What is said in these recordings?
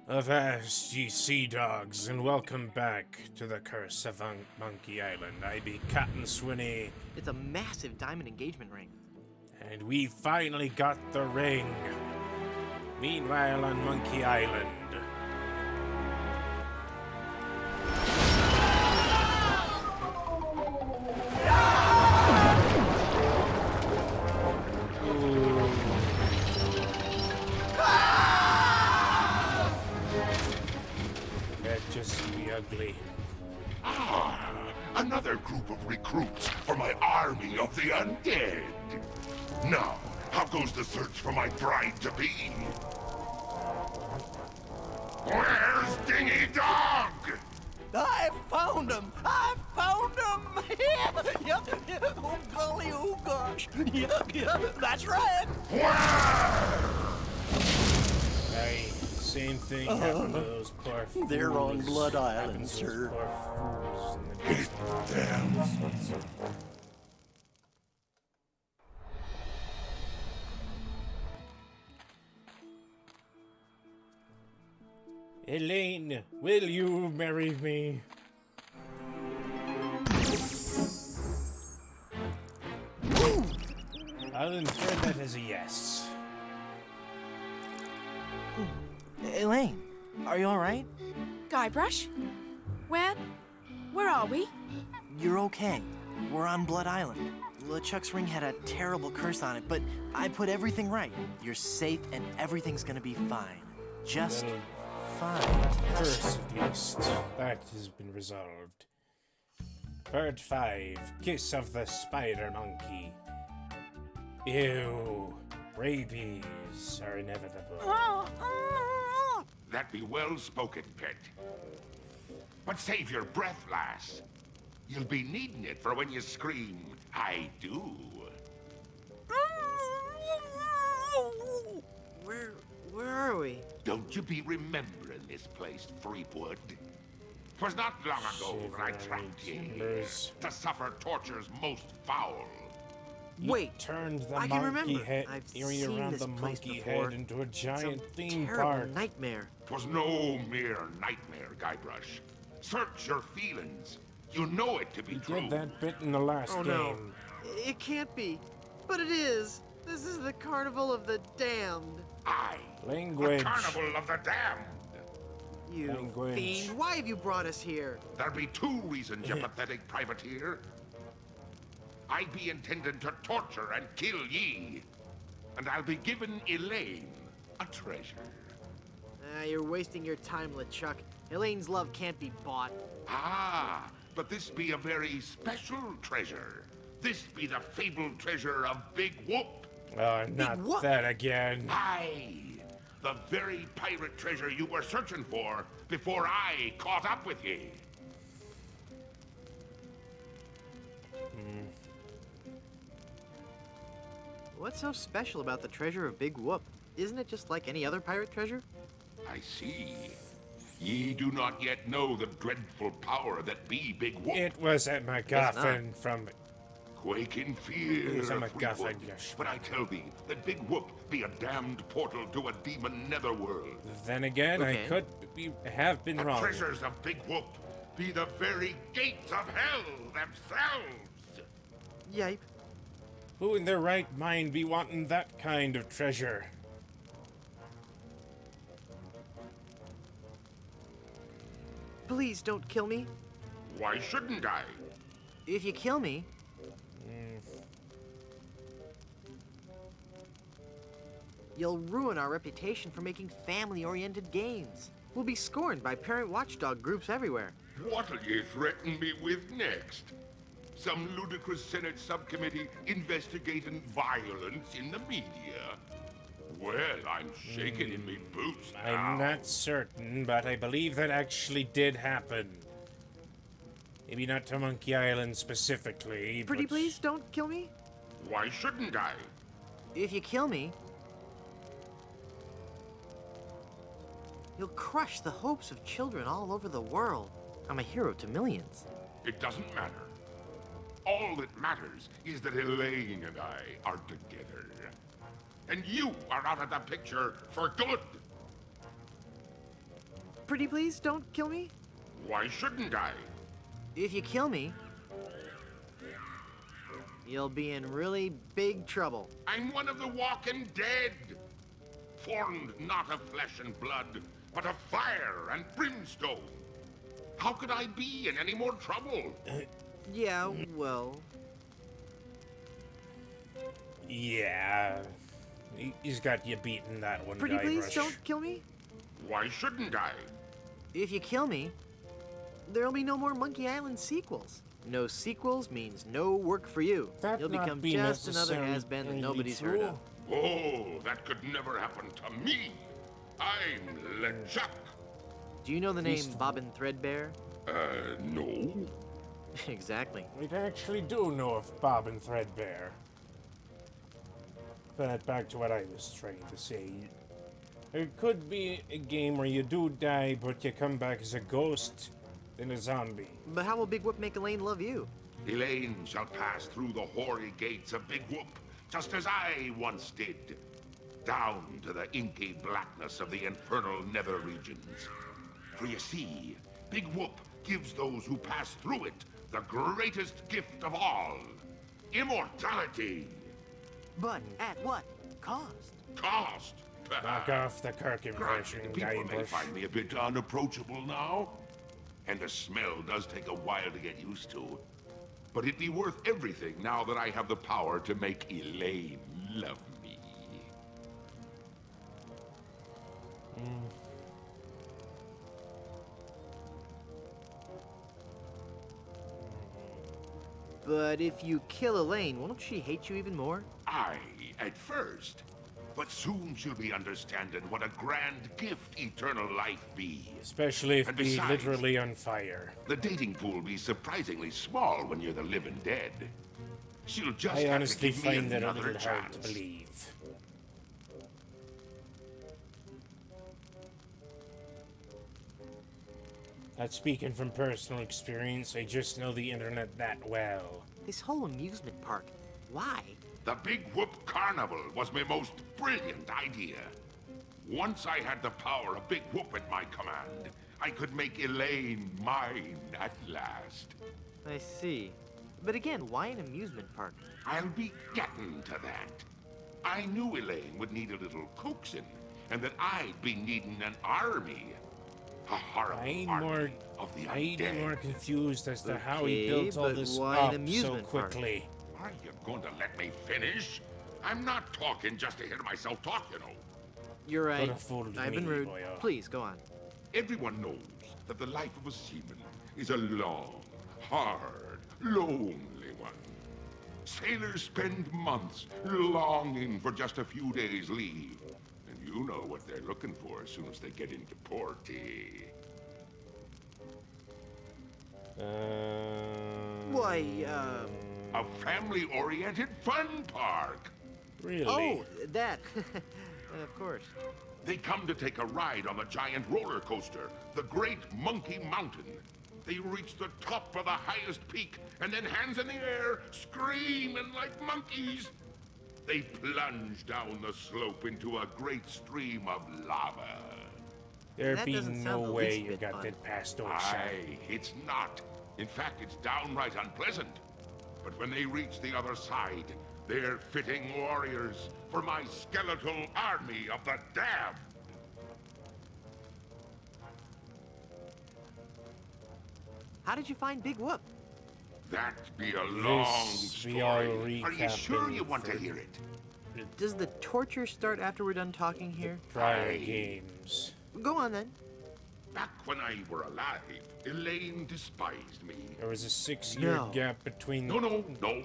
Avast, ye sea dogs, and welcome back to the curse of Monkey Island. I be Captain Swinney, It's a massive diamond engagement ring. and we finally got the ring. Meanwhile, on Monkey Island. That'd just be ugly. Another group of recruits for my army of the undead. Now, how goes the search for my bride-to-be? Where's Dingy Dog? I found him! I found him! Oh golly, oh gosh! Yeah, that's right! Where? Hey, same thing happened to those poor fools. They're on Blood Island, Happened to those sir. Poor fools in the Hit them. Elaine, will you marry me? I'll infer that as a yes. Elaine, are you alright? Guybrush? Where are we? You're okay. We're on Blood Island. LeChuck's ring had a terrible curse on it, but I put everything right. You're safe and everything's gonna be fine. Just Well, fine. First, at least, that has been resolved. Part 5, Kiss of the Spider Monkey. Ew, rabies are inevitable. That be well spoken, pet. But save your breath, lass. You'll be needing it for when you scream, I do. Where are we? Don't you be remembering this place, Threepwood? 'Twas not long ago that I trapped ye Timbers. to suffer tortures most foul. You Wait, turned the I can monkey remember. head I've area seen around this the place monkey before. head into a giant Some theme terrible park. nightmare. 'Twas no mere nightmare, Guybrush. Search your feelings. You know it to be You true. did that bit in the last Oh game. no. It can't be. But it is. This is the carnival of the damned. Aye. Language. The carnival of the damned. You Language. fiend. Why have you brought us here? There be two reasons, you pathetic privateer. I be intending to torture and kill ye. And I'll be giving Elaine a treasure. You're wasting your time, LeChuck. Elaine's love can't be bought. Ah, but this be a very special treasure. This be the fabled treasure of Big Whoop. Oh, not what? that again. Aye, the very pirate treasure you were searching for before I caught up with ye. What's so special about the treasure of Big Whoop? Isn't it just like any other pirate treasure? I see. Ye do not yet know the dreadful power that be Big Whoop. It was a MacGuffin from. Quake in fear, It's a Threepwood. MacGuffin, you But I tell thee that Big Whoop be a damned portal to a demon netherworld. Then again, Okay. I could have been The wrong. treasures of Big Whoop be the very gates of hell themselves. Yipe. Who in their right mind be wanting that kind of treasure? Please don't kill me. Why shouldn't I? If you kill me, you'll ruin our reputation for making family-oriented games. We'll be scorned by parent watchdog groups everywhere. What'll ye threaten me with next? Some ludicrous Senate subcommittee investigating violence in the media? Well, I'm shaking in me boots now. I'm not certain, but I believe that actually did happen. Maybe not to Monkey Island specifically, Pretty but please don't kill me. Why shouldn't I? If you kill me, you'll crush the hopes of children all over the world. I'm a hero to millions. It doesn't matter. All that matters is that Elaine and I are together. And you are out of the picture for good. Pretty please, don't kill me. Why shouldn't I? If you kill me, you'll be in really big trouble. I'm one of the walking dead. Formed not of flesh and blood, but of fire and brimstone. How could I be in any more trouble? Yeah, well, Yeah. He's got you beaten that one, pretty please, Guybrush. don't kill me. Why shouldn't I? If you kill me, there'll be no more Monkey Island sequels. No sequels means no work for you. That You'll not become be just another necessarily has-been that nobody's heard true. of. Oh, that could never happen to me. I'm LeChuck. Do you know the name Least- Bobbin Threadbare? No. Exactly. We actually do know of Bob and Threadbare. But back to what I was trying to say. It could be a game where you do die, but you come back as a ghost, then a zombie. But how will Big Whoop make Elaine love you? Elaine shall pass through the hoary gates of Big Whoop, just as I once did. Down to the inky blackness of the infernal nether regions. For you see, Big Whoop gives those who pass through it the greatest gift of all. Immortality. But at what cost? Cost. Knock off the Kirk impression, Granted, people may Guybrush. find me a bit unapproachable now. And the smell does take a while to get used to. But it'd be worth everything now that I have the power to make Elaine love me. But if you kill Elaine, won't she hate you even more? Aye, at first. But soon she'll be understanding what a grand gift eternal life be. Especially if And be besides- literally on fire. The dating pool be surprisingly small when you're the living dead. She'll just I have honestly to give me find that a another little hard to chance. believe. Not speaking from personal experience, I just know the internet that well. This whole amusement park, why? The Big Whoop Carnival was my most brilliant idea. Once I had the power of Big Whoop at my command, I could make Elaine mine at last. I see. But again, why an amusement park? I'll be getting to that. I knew Elaine would need a little coaxing, and that I'd be needing an army. A horrible I'm army more, of the I'm undead. more confused as to how he Okay, built all but this why up an amusement so park? quickly. Are you going to let me finish? I'm not talking just to hear myself talk, you know. You're right. have fooled I've been me, rude. boyo. Please, go on. Everyone knows that the life of a seaman is a long, hard, lonely one. Sailors spend months longing for just a few days' leave. And you know what they're looking for as soon as they get into port. Why, A family-oriented fun park. Really? Oh, that. Of course. They come to take a ride on the giant roller coaster, the Great Monkey Mountain. They reach the top of the highest peak, and then hands in the air, screaming like monkeys. They plunge down the slope into a great stream of lava. There'd That be doesn't no sound the way least you bit got fun. that past Ocean. Aye, it's not. In fact, it's downright unpleasant. But when they reach the other side, they're fitting warriors for my skeletal army of the damned. How did you find Big Whoop? That'd be a long be our story. Are you sure you recapping want to for- hear it? Does the torture start after we're done talking here? Prior Aye. games. Go on then. Back when I were alive, Elaine despised me. There was a 6-year No. gap between No,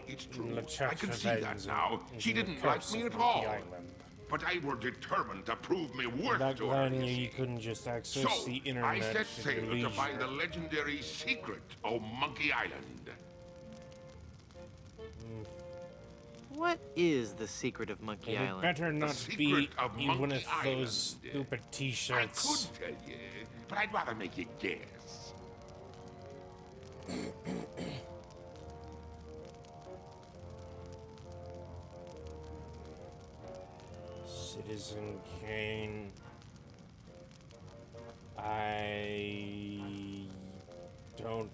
it's true. LeChuck's I can see that revenge now. and She the didn't like curse me of at Monkey all. Island. But I were determined to prove me worth Back to her. then, you you see. couldn't just access So, the internet I set at your sail to find the leisure. legendary secret of Monkey Island. What is the secret of Monkey And it Island? better not secret be of one Monkey of those Island. stupid I t-shirts. could tell you, but I'd rather make you guess. Citizen Kane. I don't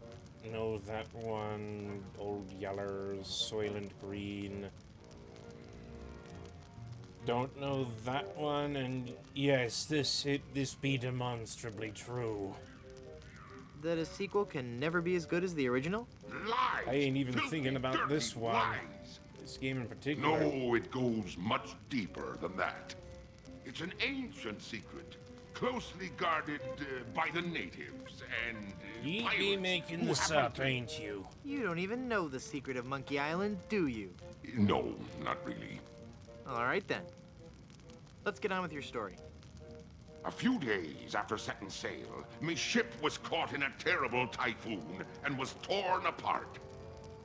know that one. Old Yeller, Soylent Green. Don't know that one, and yes, this be demonstrably true. That a sequel can never be as good as the original? Lies! I ain't even Filthy, thinking about dirty this one. lies. This game in particular. No, it goes much deeper than that. It's an ancient secret, closely guarded by the natives and You be pirates making who this happen up, to- ain't you? You don't even know the secret of Monkey Island, do you? No, not really. All right then. Let's get on with your story. A few days after setting sail, my ship was caught in a terrible typhoon and was torn apart.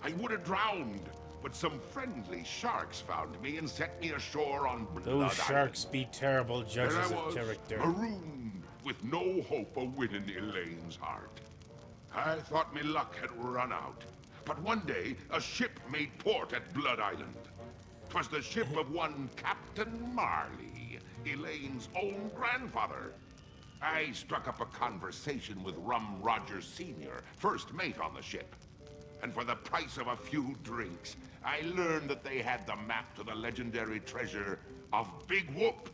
I would have drowned, but some friendly sharks found me and set me ashore on Blood Those sharks Island. be terrible There judges I of was, character. marooned, with no hope of winning Elaine's heart. I thought my luck had run out, but one day a ship made port at Blood Island. 'Twas the ship of one Captain Marley, Elaine's own grandfather. I struck up a conversation with Rum Rogers Sr., first mate on the ship. And for the price of a few drinks, I learned that they had the map to the legendary treasure of Big Whoop.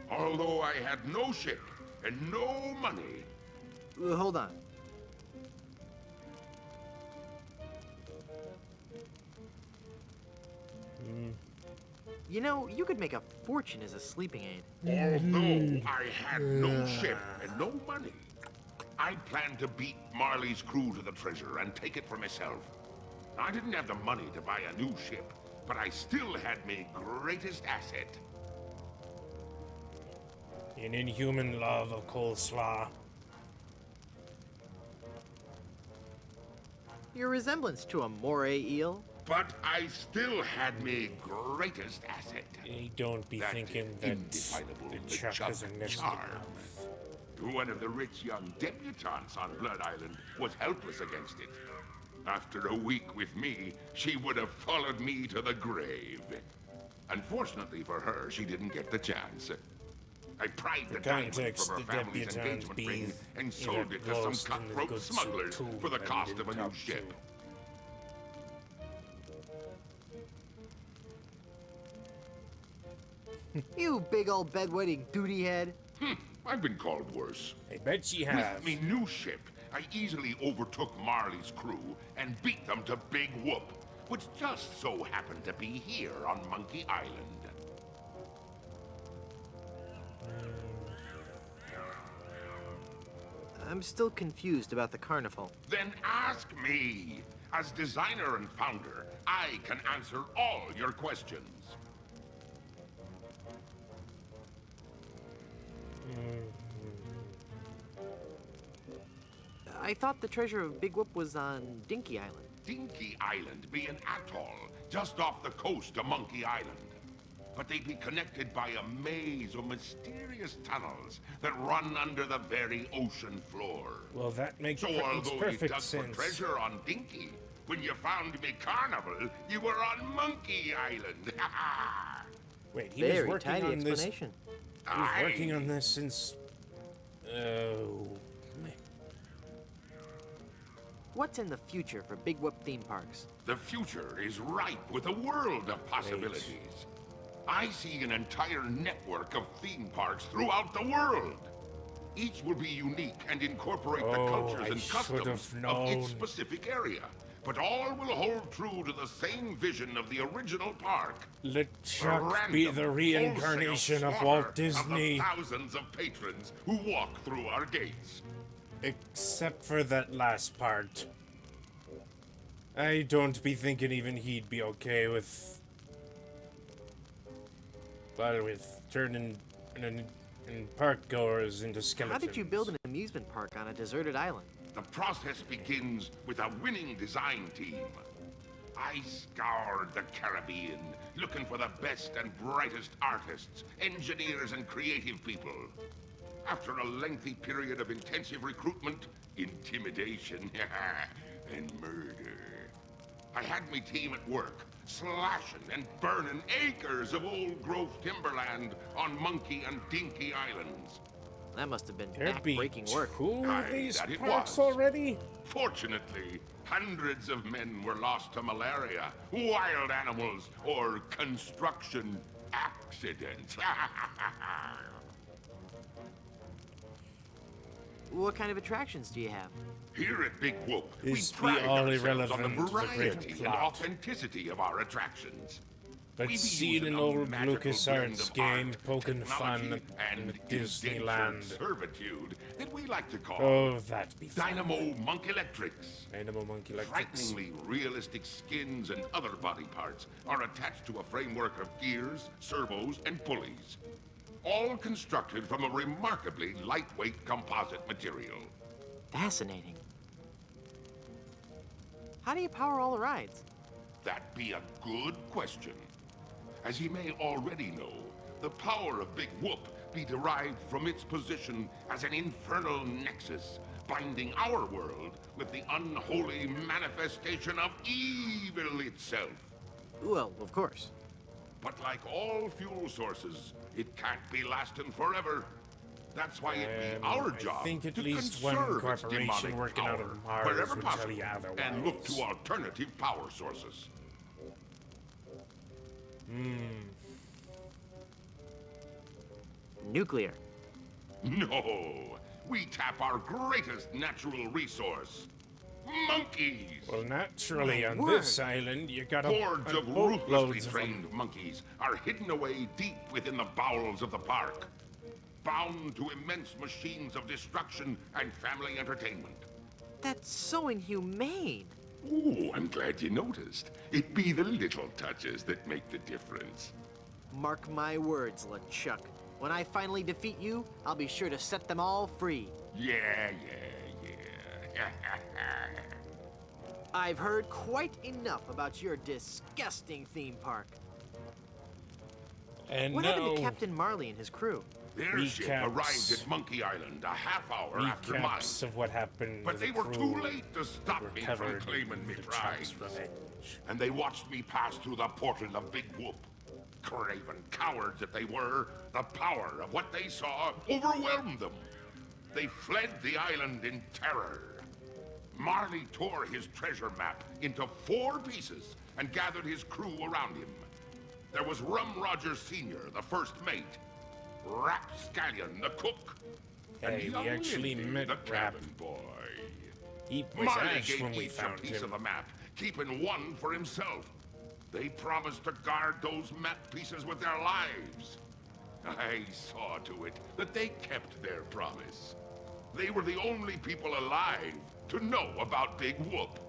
Although I had no ship and no money. Hold on. You know, you could make a fortune as a sleeping aid. Although I had no ship and no money, I planned to beat Marley's crew to the treasure and take it for myself. I didn't have the money to buy a new ship, but I still had my greatest asset. An inhuman love of coleslaw. Your resemblance to a moray eel? But I still had my greatest asset. Hey, don't be That thinking that indefinable LeChuck has a LeChuck nested charm. mouth. One of the rich young debutantes on Blood Island was helpless against it. After a week with me, she would have followed me to the grave. Unfortunately for her, she didn't get the chance. I pried the diamond context, from her the family's debutantes engagement be ring and either sold it to some lost in the cutthroat good smugglers soup for the that he cost of a didn't new talk ship. to. You big old bedwetting duty head. I've been called worse. I bet she has. With me new ship, I easily overtook Marley's crew and beat them to Big Whoop, which just so happened to be here on Monkey Island. I'm still confused about the carnival. Then ask me. As designer and founder, I can answer all your questions. I thought the treasure of Big Whoop was on Dinky Island. Dinky Island be an atoll just off the coast of Monkey Island. But they be connected by a maze of mysterious tunnels that run under the very ocean floor. Well, that makes So although you perfect dug sense. for treasure on Dinky, when you found me carnival, you were on Monkey Island. Wait, he was Very working tidy on this. explanation. He was working on this since. Oh. What's in the future for Big Whoop theme parks? The future is ripe with a world of possibilities. I see an entire network of theme parks throughout the world. Each will be unique and incorporate the Oh, cultures I and should customs have of its known. specific area. But all will hold true to the same vision of the original park. LeChuck be the Random, reincarnation wholesale of Walt slaughter Disney. Of the thousands of patrons who walk through our gates. Except for that last part. I don't be thinking even he'd be okay with. Well, with turning park goers into skeletons. How did you build an amusement park on a deserted island? The process begins with a winning design team. I scoured the Caribbean, looking for the best and brightest artists, engineers, and creative people. After a lengthy period of intensive recruitment, intimidation, and murder, I had my team at work, slashing and burning acres of old-growth timberland on Monkey and Dinky Islands. That must have been There'd be back-breaking work. two Aye, of these that it parks was. already? Fortunately, hundreds of men were lost to malaria, wild animals, or construction accidents. What kind of attractions do you have? Here at Big Whoop, Is we the pride all ourselves on the irrelevant, the greater variety and plot? authenticity of our attractions. But We be seen using an a old magical blend LucasArts of game art, poking fun technology, in and Disneyland. indentured servitude that we like to call Oh, that'd be fun. Dynamo Monk Electrics. Dynamo Monkey Electrics. Frighteningly realistic skins and other body parts are attached to a framework of gears, servos, and pulleys. All constructed from a remarkably lightweight composite material. Fascinating. How do you power all the rides? That be a good question. As ye may already know, the power of Big Whoop be derived from its position as an infernal nexus, binding our world with the unholy manifestation of evil itself. Well, of course. But like all fuel sources, it can't be lasting forever. That's why it be our job I think at to least one conserve its corporation demonic working power out of Mars wherever would tell possible, you otherwise. and look to alternative power sources. Nuclear. No, we tap our greatest natural resource, monkeys. Well, naturally, My on word. this island, you got Hordes of boatloads ruthlessly of them. trained monkeys are hidden away deep within the bowels of the park, bound to immense machines of destruction and family entertainment. That's so inhumane. Ooh, I'm glad you noticed. It be the little touches that make the difference. Mark my words, LeChuck. When I finally defeat you, I'll be sure to set them all free. Yeah. I've heard quite enough about your disgusting theme park. And What now, happened to Captain Marley and his crew? Their ship Recaps. arrived at Monkey Island a half hour after mine. recaps of what happened But to they the were too crew late to stop me from recovered claiming me the prize. LeChuck's revenge. And they watched me pass through the portal of Big Whoop. Craven cowards that they were, the power of what they saw overwhelmed them. They fled the island in terror. Marley tore his treasure map into 4 pieces and gathered his crew around him. There was Rum Rogers Sr., the first mate, Rapscallion, the cook, and Hey, we young actually Lindy, met the Rap. cabin boy. He was Marley Ash gave when we each found a piece him. of the map, keeping one for himself. They promised to guard those map pieces with their lives. I saw to it that they kept their promise. They were the only people alive to know about Big Whoop.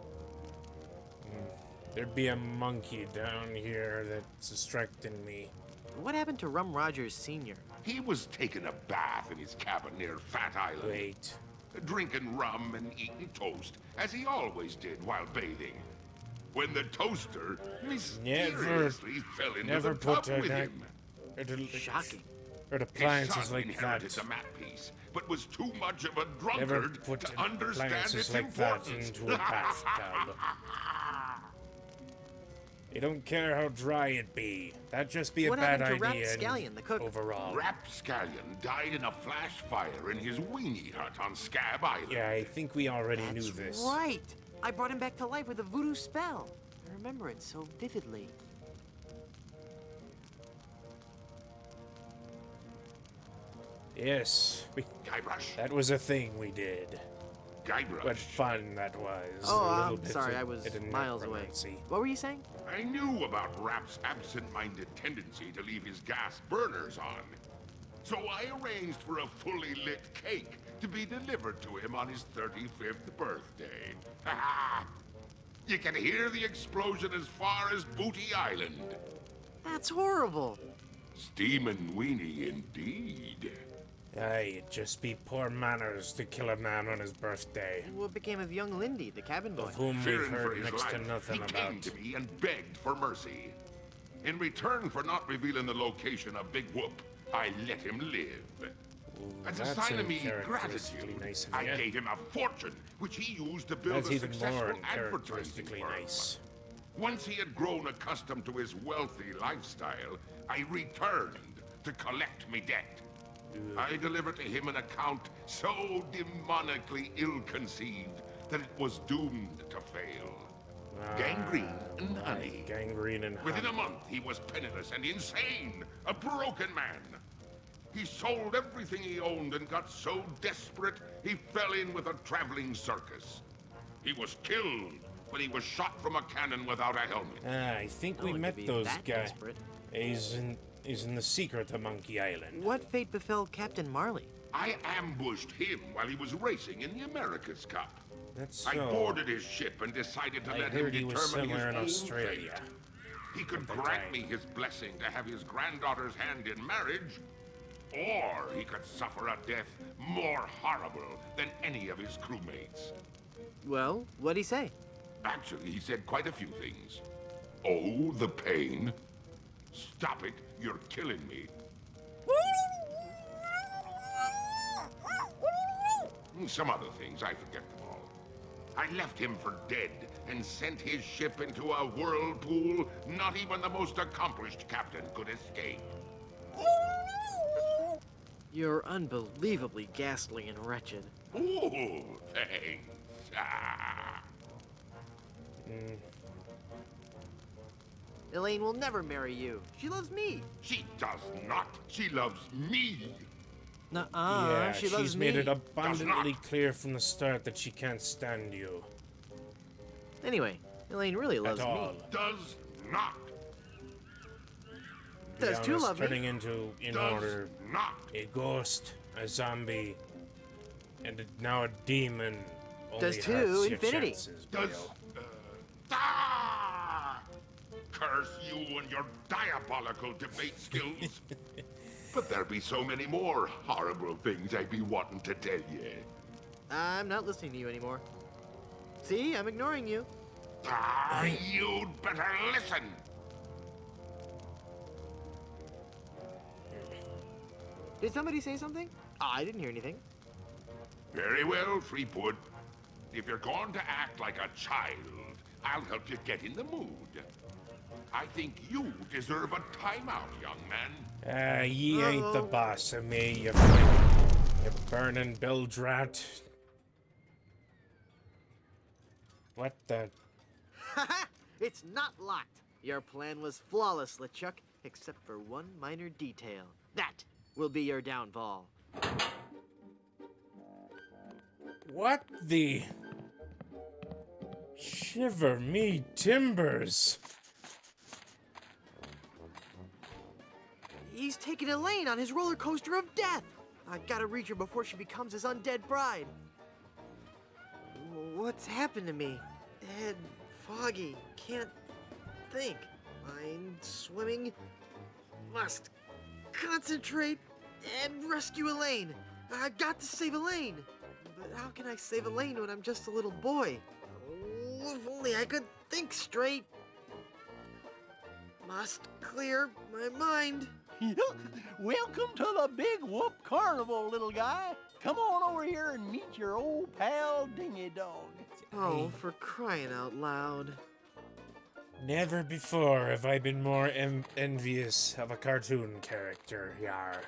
There'd be a monkey down here that's distracting me. What happened to Rum Rogers Sr.? He was taking a bath in his cabin near Fat Island, Wait. drinking rum and eating toast, as he always did while bathing. When the toaster mysteriously fell into Never the tub put a with night- him. Shocking. Or His appliances son like that. inherited the map piece, but was too much of a Never drunkard put to understand appliances its like that importance. into a bathtub. You don't care how dry it be. That'd just be a What bad happened to idea Rapscallion, the cook? overall. Rapscallion died in a flash fire in his weenie hut on Scab Island. Yeah, I think we already knew That's this. right. I brought him back to life with a voodoo spell. I remember it so vividly. Yes, Guybrush. that was a thing we did. Guybrush. What fun that was. Oh, A little I'm bit sorry, of- I was bit of miles away. necromancy. What were you saying? I knew about Rap's absent-minded tendency to leave his gas burners on. So I arranged for a fully lit cake to be delivered to him on his 35th birthday. You can hear the explosion as far as Booty Island. That's horrible. Steamin' weenie indeed. Aye, it'd just be poor manners to kill a man on his birthday, What became of young Lindy, the cabin boy? of whom we've Fearing for heard his next to life, nothing he about. came to me and begged for mercy. In return for not revealing the location of Big Whoop, I let him live. As a that's sign of me uncharacteristically gratitude, nice of I you. gave him a fortune, which he used to build That's a even more successful advertising uncharacteristically firm. nice. Once he had grown accustomed to his wealthy lifestyle, I returned to collect me debt. I delivered to him an account so demonically ill-conceived that it was doomed to fail. Gangrene and honey. Gangrene and Within a honey. month, he was penniless and insane, a broken man. He sold everything he owned and got so desperate, he fell in with a traveling circus. He was killed when he was shot from a cannon without a helmet. I think No we one met could be those that guys. desperate. He's in the secret of Monkey Island. What fate befell Captain Marley? I ambushed him while he was racing in the America's Cup. That's I so. boarded his ship and decided to I let him heard he was determine somewhere in his own Australia. fate. He could at the grant time. me his blessing to have his granddaughter's hand in marriage, or he could suffer a death more horrible than any of his crewmates. Well, what'd he say? Actually, he said quite a few things. Oh, the pain. Stop it, you're killing me. Some other things, I forget them all. I left him for dead and sent his ship into a whirlpool not even the most accomplished captain could escape. You're unbelievably ghastly and wretched. Ooh, thanks. Ah. Elaine will never marry you. She loves me. She does not. She loves me. Nuh-uh, Yeah, she loves she's me. made it abundantly not. clear from the start that she can't stand you Anyway, Elaine really loves at all. me. Does not. Does Leon too is love me. turning into, in Does order, not. a ghost, a zombie, and now a demon. Only Does too, halves your infinity. chances, Does. Bill. Ah! Curse you and your diabolical debate skills. But there be so many more horrible things I be wanting to tell you. I'm not listening to you anymore. See, I'm ignoring you. Ah, you'd better listen. Did somebody say something? I didn't hear anything. Very well, Fleetwood. If you're going to act like a child, I'll help you get in the mood. I think you deserve a timeout, young man. Ye ain't the Uh-oh. boss of me, you burning bilge rat. What the? Haha! It's not locked. Your plan was flawless, LeChuck, except for one minor detail. That will be your downfall. What the? Shiver me timbers. He's taking Elaine on his roller coaster of death. I gotta reach her before she becomes his undead bride. What's happened to me? Head foggy. Can't think. Mind swimming. Must concentrate and rescue Elaine. I got to save Elaine. But how can I save Elaine when I'm just a little boy? Oh, if only I could think straight. Must clear my mind. Welcome to the Big Whoop Carnival, little guy. Come on over here and meet your old pal Dingy Dog. Oh, for crying out loud. Never before have I been more envious of a cartoon character, yar.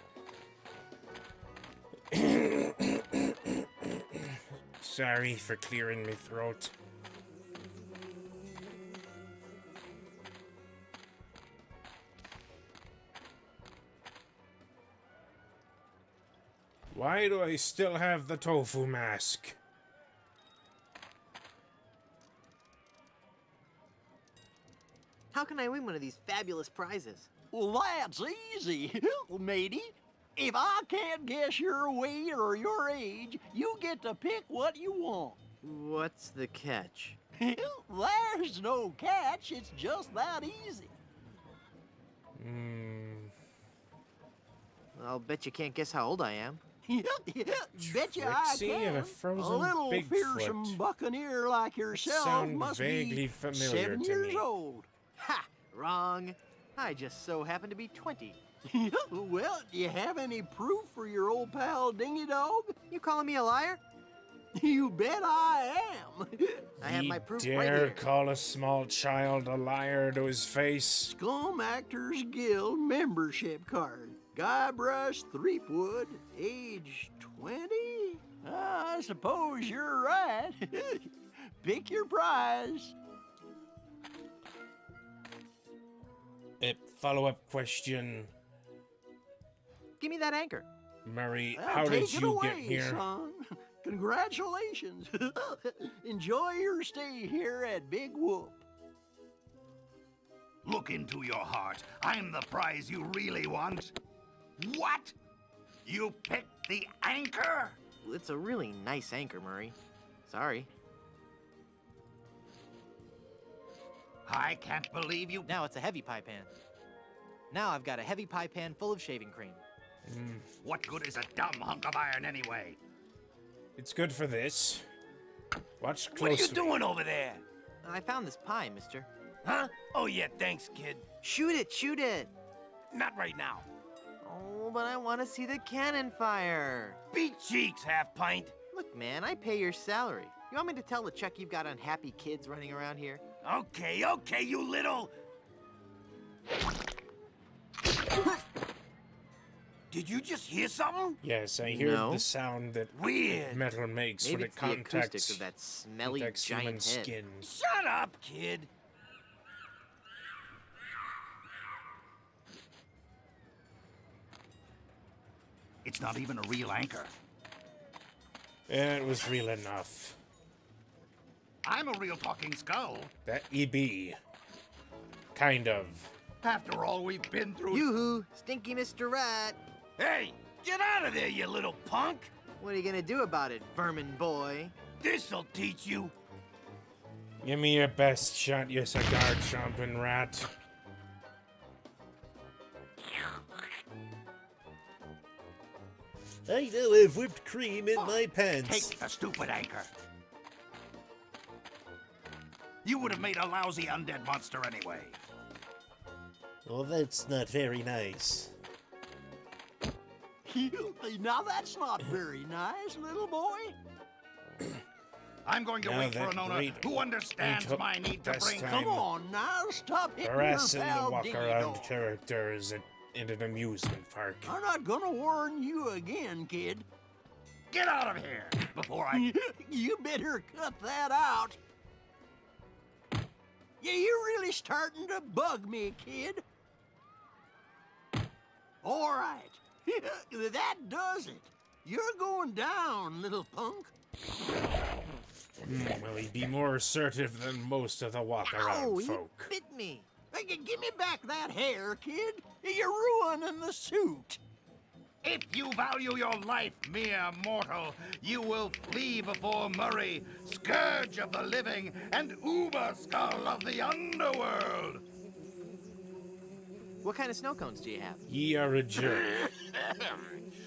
Sorry for clearing my throat. Why do I still have the tofu mask? How can I win one of these fabulous prizes? Well, that's easy, matey. If I can't guess your weight or your age, you get to pick what you want. What's the catch? There's no catch, it's just that easy. I'll bet you can't guess how old I am. Bet you I Trixie and a can. frozen little Bigfoot. fearsome buccaneer like yourself Sound must vaguely be familiar 7 to years me. old. Ha! Wrong. I just so happen to be 20. Well, do you have any proof for your old pal Dingy Dog? You calling me a liar? You bet I am. I have Ye my proof dare right here. call a small child a liar to his face? Scum Actors Guild membership card. Guybrush Threepwood, age 20? I suppose you're right. Pick your prize. Follow-up question. Give me that anchor. Murray, Well, how take did it you away, get here? son. Congratulations. Enjoy your stay here at Big Whoop. Look into your heart. I'm the prize you really want. What? You picked the anchor? It's a really nice anchor, Murray. Sorry. I can't believe you. Now it's a heavy pie pan. Now I've got a heavy pie pan full of shaving cream. What good is a dumb hunk of iron anyway? It's good for this. Watch What are you closely. doing over there? I found this pie, mister. Huh? Oh, yeah, thanks, kid. Shoot it, shoot it! Not right now. Oh, but I want to see the cannon fire. Beat cheeks, half pint. Look, man, I pay your salary. You want me to tell LeChuck you've got unhappy kids running around here? Okay, you little... Did you just hear something? Yes, I hear No. the sound that Weird. metal makes Maybe when it's it the acoustics contacts, of that smelly contacts human giant head. skin. Shut up, kid. It's not even a real anchor. It was real enough. I'm a real talking skull. That EB. Kind of. After all we've been through. Yoo-hoo, stinky Mr. Rat. Hey, get out of there, you little punk. What are you gonna do about it, vermin boy? This'll teach you. Give me your best shot, you cigar chomping rat. I now have whipped cream in my pants. Take the stupid anchor. You would have made a lousy undead monster anyway. Oh, that's not very nice. Now that's not very nice, little boy. I'm going to Now wait for that an owner great who understands took my need to best bring. time. Come on now, stop hitting your Harassing the pal walk-around Dingy-Dog. characters in an amusement park. I'm not gonna warn you again, kid. Get out of here before I. You better cut that out. Yeah, you're really starting to bug me, kid. All right. That does it. You're going down, little punk. Will he be more assertive than most of the walk-around Ow, he folk? bit me. Hey, give me back that hair, kid. You're ruining the suit. If you value your life, mere mortal, you will flee before Murray, scourge of the living and uber skull of the underworld. What kind of snow cones do you have? Ye are a jerk.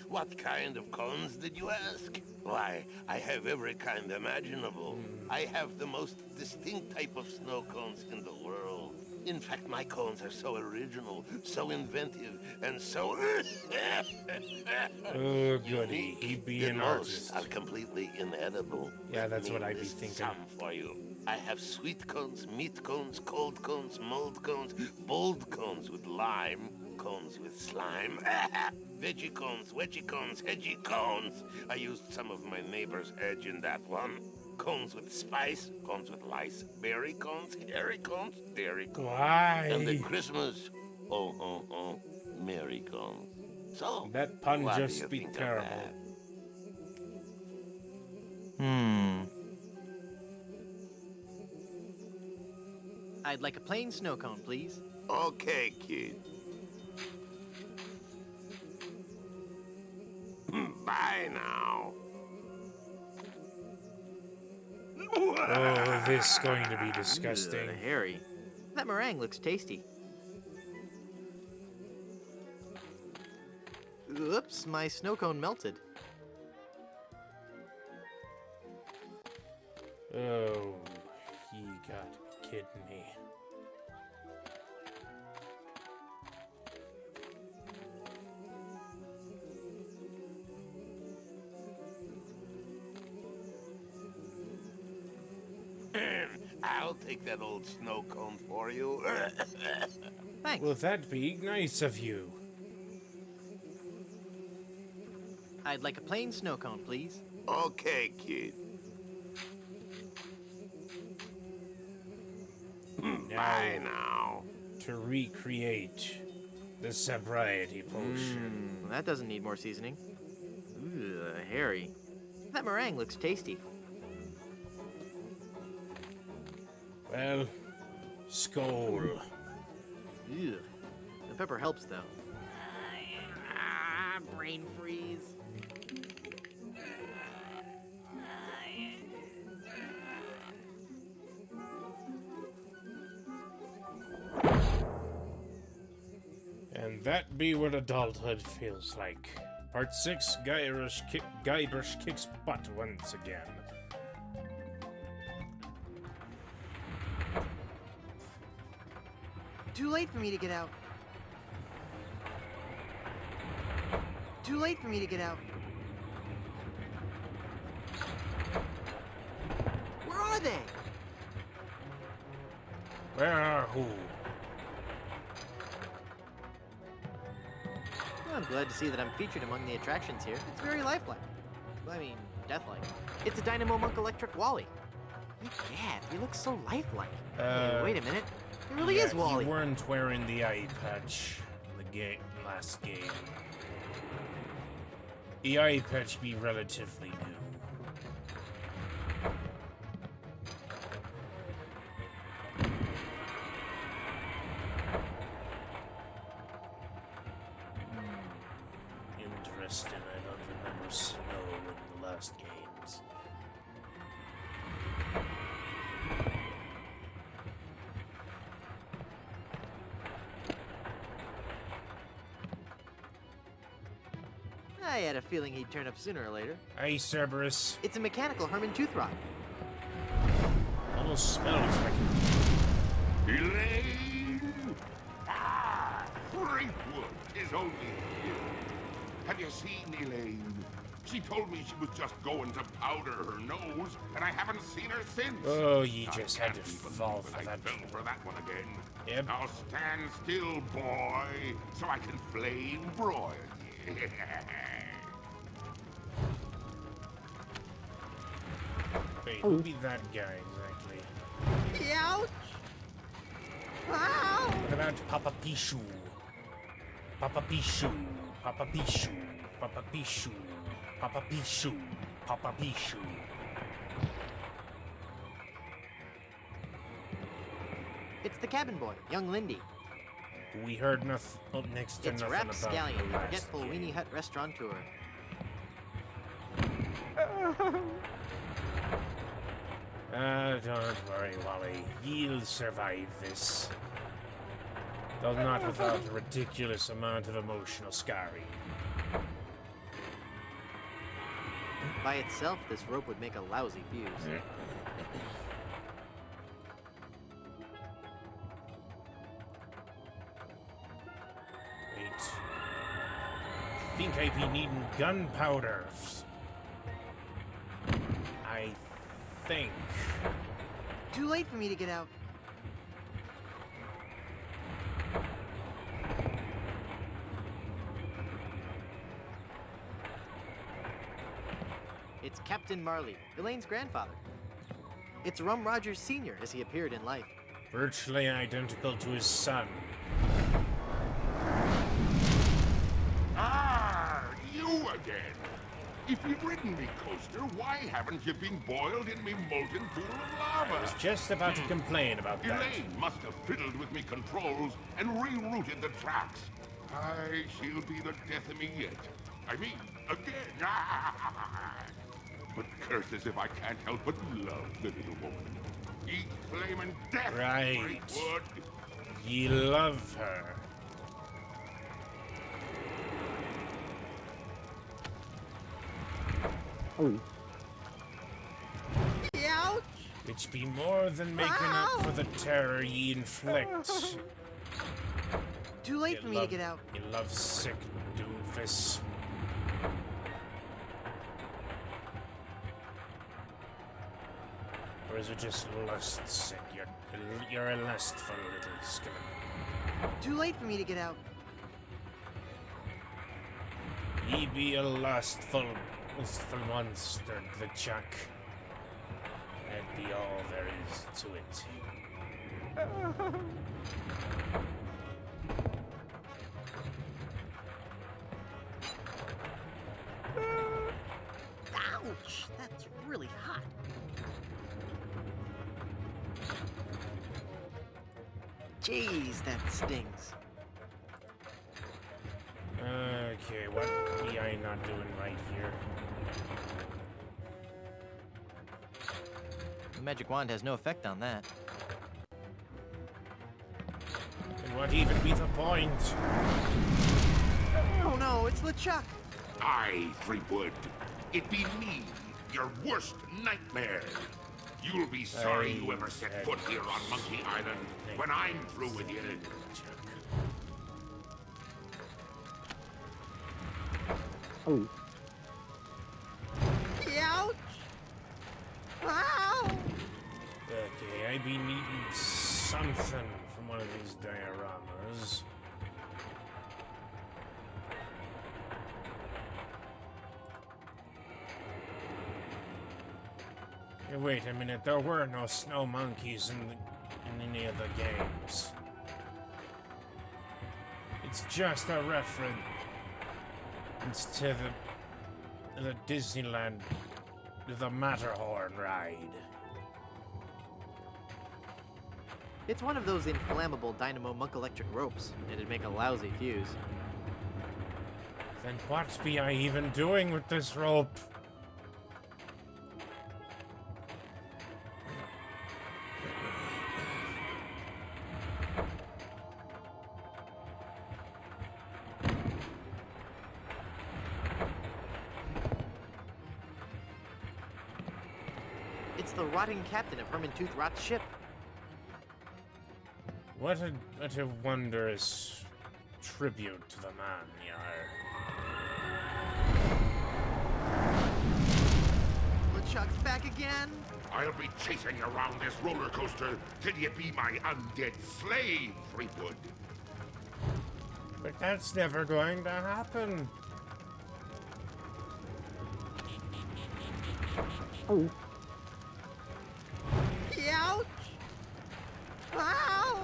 What kind of cones did you ask? Why, I have every kind imaginable. I have the most distinct type of snow cones in the world. In fact, my cones are so original, so inventive, and so Oh, goody. He be that an most artist. are completely inedible. Yeah, Let that's me what I'd be list thinking. Some for you. I have sweet cones, meat cones, cold cones, mold cones, bold cones with lime, cones with slime, veggie cones, wedgie cones, hedgy cones. I used some of my neighbor's edge in that one. Cones with spice, cones with lice, berry cones, hairy cones, dairy cones. Why? And the Christmas, merry cones. So, That pun what do just you be think of terrible. that? I'd like a plain snow cone, please. Okay, kid. Bye now. Oh, this is going to be disgusting. Ugh, Harry. That meringue looks tasty. Oops, my snow cone melted. Oh, you got to be kidding me. I'll take that old snow cone for you. Thanks. Will that be nice of you? I'd like a plain snow cone, please. Okay, kid. Bye now. To recreate the sobriety potion. That doesn't need more seasoning. Ooh, hairy. That meringue looks tasty. Well, skull. Ew. The pepper helps, though. Brain freeze. And that be what adulthood feels like. Part 6, Guybrush kicks butt once again. Too late for me to get out. Too late for me to get out. Where are they? Where are who? Well, I'm glad to see that I'm featured among the attractions here. It's very lifelike. I mean, deathlike. It's a Dynamo Monk Electric Wally. Yeah, he looks so lifelike. Hey, wait a minute. It really is Wally. You weren't wearing the eye patch in the last game. The eye patch be relatively new. Interesting, I don't remember snow in the last games. I had a feeling he'd turn up sooner or later. Hey, Cerberus. It's a mechanical Herman tooth rod. Almost smells like Elaine! Ah! Freakwood is only here. Have you seen Elaine? She told me she was just going to powder her nose, and I haven't seen her since. Oh, you I just had to can't even fall believe for I that. fell for that one again. Yep. Now stand still, boy, so I can flame broil you. Wait, who be that guy exactly? Ouch! Ow! What about Papa Pichu? Papa Pichu, Papa Pichu, Papa Pichu, Papa Pichu, Papa Pichu. It's the cabin boy, young Lindy. We heard enough up next to It's nothing Rapscallion, about the the last forgetful game. weenie hut restaurateur. Don't worry, Wally. You'll survive this. Though not without a ridiculous amount of emotional scarring. By itself, this rope would make a lousy fuse. Wait. I think I be needing gunpowder. I think. Too late for me to get out. It's Captain Marley, Elaine's grandfather. It's Rum Rogers Sr. as he appeared in life. Virtually identical to his son. Ah, you again. If you've ridden me coaster, why haven't you been boiled in me molten pool of I lava? was just about to complain about that. Elaine must have fiddled with me controls and rerouted the tracks. Aye, she'll be the death of me yet. I mean, again. But curses if I can't help but love the little woman. Eat flamin' death, Right. Freakwood. Ye love her. Ouch! Which be more than making up for the terror ye inflict. Too late for me to get out. You love sick doofus. Or is it just lust sick? You're a lustful little skeleton. Too late for me to get out. He be a lustful monster, LeChuck. That be all there is to it. Ouch! That's really hot. Jeez, that stings. Okay, what be I not doing right here? The magic wand has no effect on that. And what even be the point? Oh no, it's LeChuck. Aye, Threepwood. It be me, your worst nightmare. You'll be sorry you ever set foot here on Monkey Island when I'm through with you. Ouch! Ow! Okay, I be needing something from one of these dioramas. Hey, wait a minute, there were no snow monkeys in any of the games. It's just a reference to the Disneyland, the Matterhorn ride. It's one of those inflammable dynamo monk electric ropes. It'd make a lousy fuse. Then what be I even doing with this rope? It's the rotting captain of Herman Tooth Rot's ship. What a wondrous tribute to the man, yar. LeChuck's back again. I'll be chasing you around this roller coaster till you be my undead slave, Threepwood. But that's never going to happen. Ouch! Ow!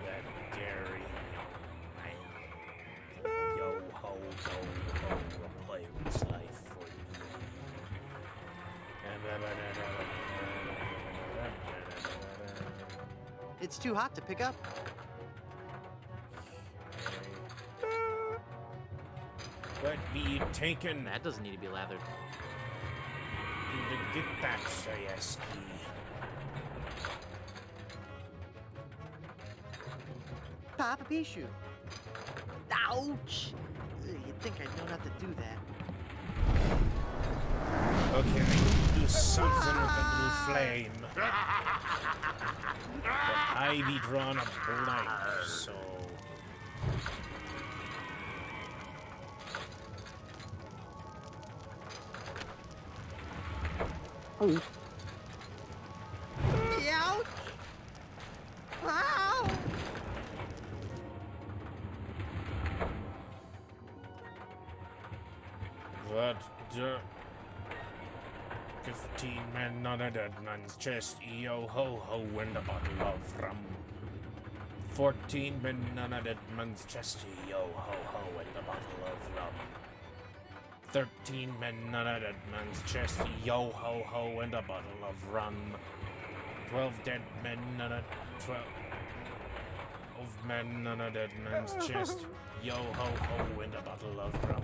That dairy man. Yo ho will play with his life for you. It's too hot to pick up. What be taken That doesn't need to be lathered. to get that Sayeski? Papa Pichu. Ouch! You'd think I'd know not to do that. Okay, I can do something with the blue flame. But I be drawn a blank, so... Ouch! Ow! What the... 15 men on a dead man's chest, yo ho ho, and a bottle of rum. 14 men on a dead man's chest, yo ho ho, and a bottle of rum. 13 men on a dead man's chest, yo ho ho, and a bottle of rum. 12 dead men on a 12 men on a dead man's chest, yo ho ho, and a bottle of rum.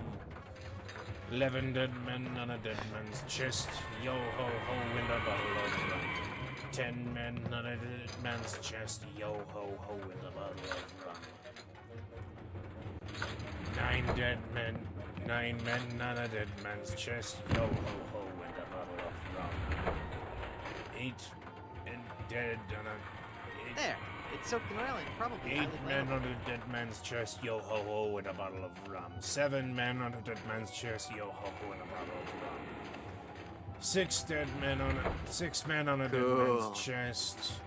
11 dead men on a dead man's chest, yo ho ho, and a bottle of rum. 10 men on a dead man's chest, yo ho ho, and a bottle of rum. 9 men on a dead man's chest, yo ho ho, and a bottle of rum. 8 and dead on a... There. It's soaked in oil and probably 8 highly men flammable. on a dead man's chest, yo ho ho, and a bottle of rum. 7 men on a dead man's chest, yo ho ho, and a bottle of rum. 6 men on a dead Cool. man's chest,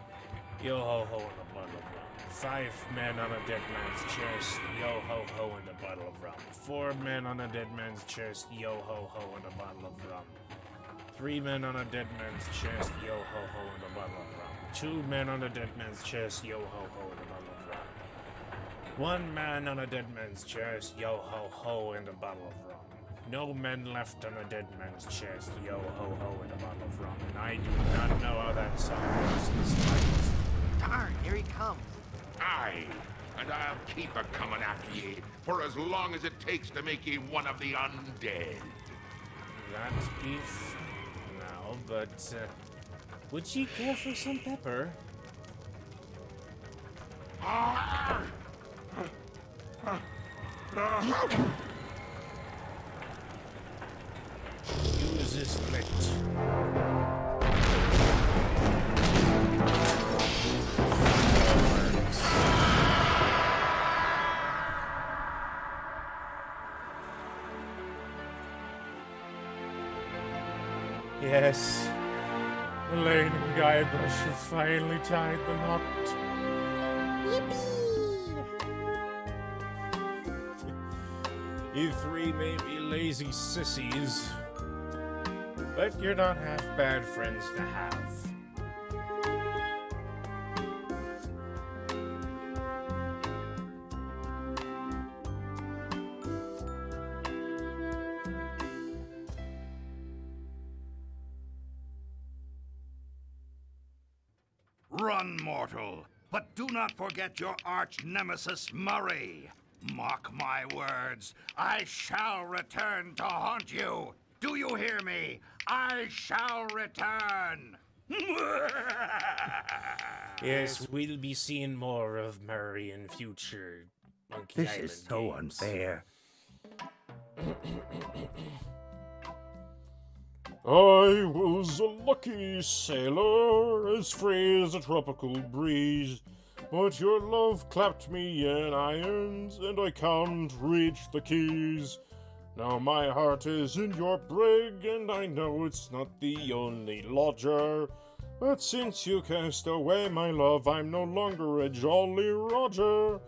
Yo ho ho and a bottle of rum. 5 men on a dead man's chest. Yo ho ho and a bottle of rum. 4 men on a dead man's chest. Yo ho ho and a bottle of rum. 3 men on a dead man's chest. Yo ho ho and a bottle of rum. 2 men on a dead man's chest. Yo ho ho and a bottle of rum. 1 man on a dead man's chest. Yo ho ho and a bottle of rum. No men left on a dead man's chest. Yo ho ho and a bottle of rum. And I do not know how that song goes in the slightest. Darn, here he comes. Aye, and I'll keep a coming after ye for as long as it takes to make ye one of the undead. That's beef now, but would you care for some pepper? Use this licked. Yes, Elaine and Guybrush have finally tied the knot. You 3 may be lazy sissies, but you're not half bad friends to have. Run, mortal, but do not forget your arch nemesis Murray. Mark my words, I shall return to haunt you. Do you hear me? I shall return. Yes, we'll be seeing more of Murray in future Monkey This Island is so games. unfair. I was a lucky sailor, as free as a tropical breeze. But your love clapped me in irons, and I can't reach the keys. Now my heart is in your brig, and I know it's not the only lodger. But since you cast away my love, I'm no longer a Jolly Roger.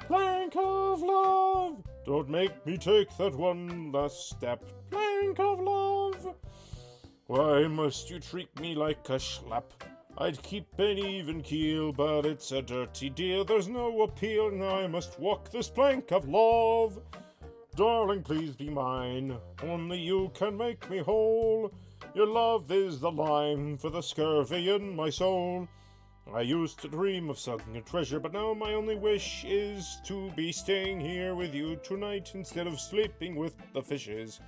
Plank of love, don't make me take that one last step. Plank of love, why must you treat me like a schlep? I'd keep an even keel, but it's a dirty deal. There's no appeal, now I must walk this plank of love. Darling, please be mine, only you can make me whole. Your love is the lime for the scurvy in my soul. I used to dream of sucking a treasure, but now my only wish is to be staying here with you tonight instead of sleeping with the fishes.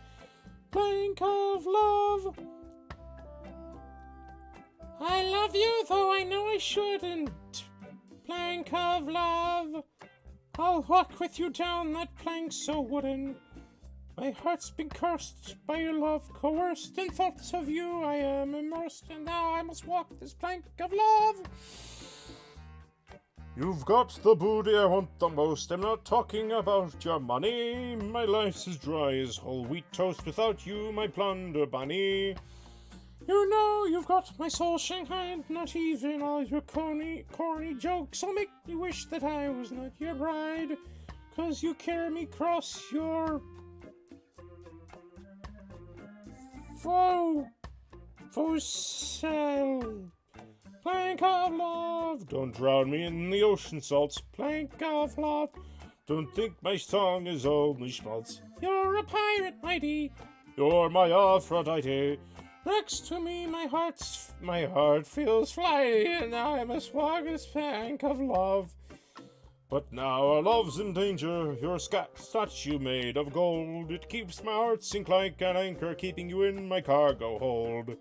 Plank of love. I love you, though I know I shouldn't. Plank of love. I'll walk with you down that plank so wooden. My heart's been cursed by your love, coerced in thoughts of you I am immersed, and now I must walk this plank of love. You've got the booty I want the most. I'm not talking about your money. My life's as dry as whole wheat toast without you, my plunder bunny. You know you've got my soul shanghaied, not even all your corny jokes. I'll make you wish that I was not your bride, 'cause you carry me cross your for sale. Plank of love, don't drown me in the ocean salts. Plank of love, don't think my song is only schmaltz. You're a pirate, mighty, you're my Aphrodite. Next to me, my heart feels flighty, and now I must walk this plank of love. But now our love's in danger, your statue made of gold. It keeps my heart sink like an anchor, keeping you in my cargo hold.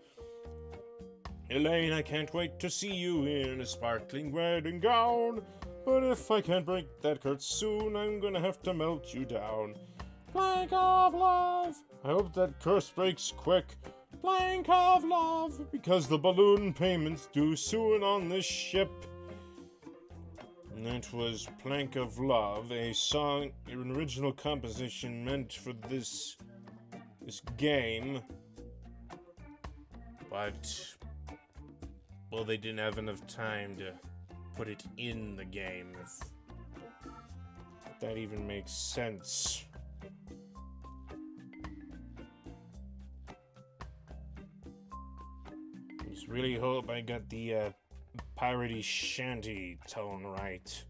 Elaine, I can't wait to see you in a sparkling wedding gown. But if I can't break that curse soon, I'm gonna have to melt you down. Plank of love, I hope that curse breaks quick. Plank of love, because the balloon payments due soon on this ship. And that was Plank of Love, a song, an original composition meant for this game. But, well, they didn't have enough time to put it in the game, if that even makes sense. Just really hope I got the piratey shanty tone right.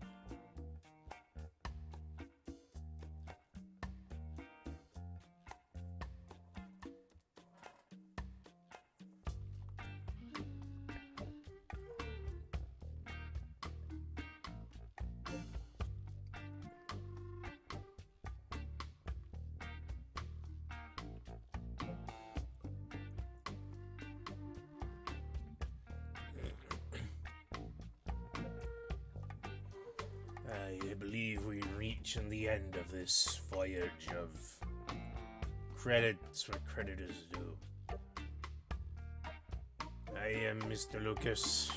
I believe we reach in the end of this voyage of credits where credit is due. I am Mr. Lucas.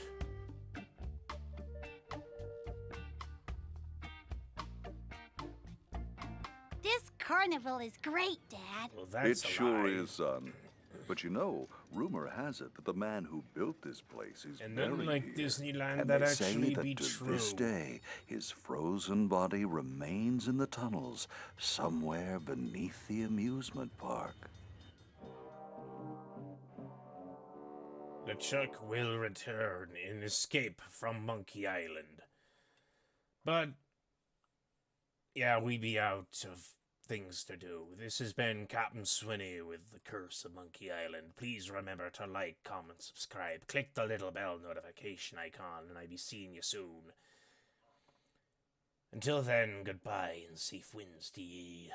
This carnival is great, Dad. Well, that's It a sure lie. is, son. But you know, rumor has it that the man who built this place is And buried unlike here. Disneyland, And that they say actually that be to true. this day, his frozen body remains in the tunnels somewhere beneath the amusement park. LeChuck will return in Escape from Monkey Island. But, yeah, we be out of things to do. This has been Captain Swinney with The Curse of Monkey Island. Please remember to like, comment, subscribe. Click the little bell notification icon, and I'll be seeing you soon. Until then, goodbye and safe winds to ye.